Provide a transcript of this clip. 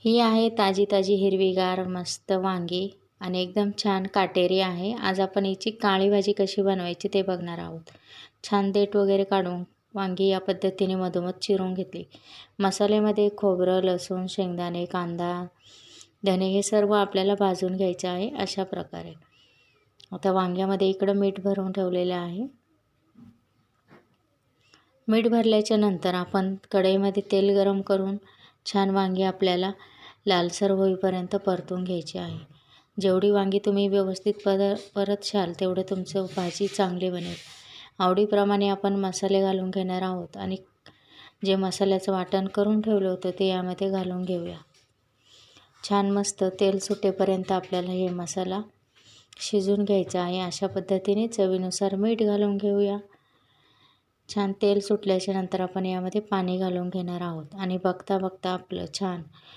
ही आहे ताजी ताजी हिरवीगार मस्त वांगी आणि एकदम छान काटेरी आहे. आज आपण हिची काळी भाजी कशी बनवायची ते बघणार आहोत. छान देठ वगैरे काढून वांगी या पद्धतीने मधोमध चिरून घेतली. मसाल्यामध्ये खोबरं, लसूण, शेंगदाणे, कांदा, धने हे सर्व आपल्याला भाजून घ्यायचे आहे अशा प्रकारे. आता वांग्यामध्ये इकडं मीठ भरून ठेवलेलं आहे. मीठ भरल्याच्या नंतर आपण कढईमध्ये तेल गरम करून छान वांगी आपल्याला लालसर होईपर्यंत परतून घ्यायची आहे. जेवढी वांगी तुम्ही व्यवस्थित परतशाल तेवढं तुमचं भाजी चांगली बनेल. आवडीप्रमाणे आपण मसाले घालून घेणार आहोत आणि जे मसाल्याचं वाटण करून ठेवलं होतं ते यामध्ये घालून घेऊया. छान मस्त तेल सुटेपर्यंत आपल्याला हे मसाला शिजून घ्यायचा आहे. अशा पद्धतीने चवीनुसार मीठ घालून घेऊया. छान तेल सुटल्याच्या नंतर आपण यामध्ये पाणी घालून घेणार आहोत आणि बघता बघता आपलं छान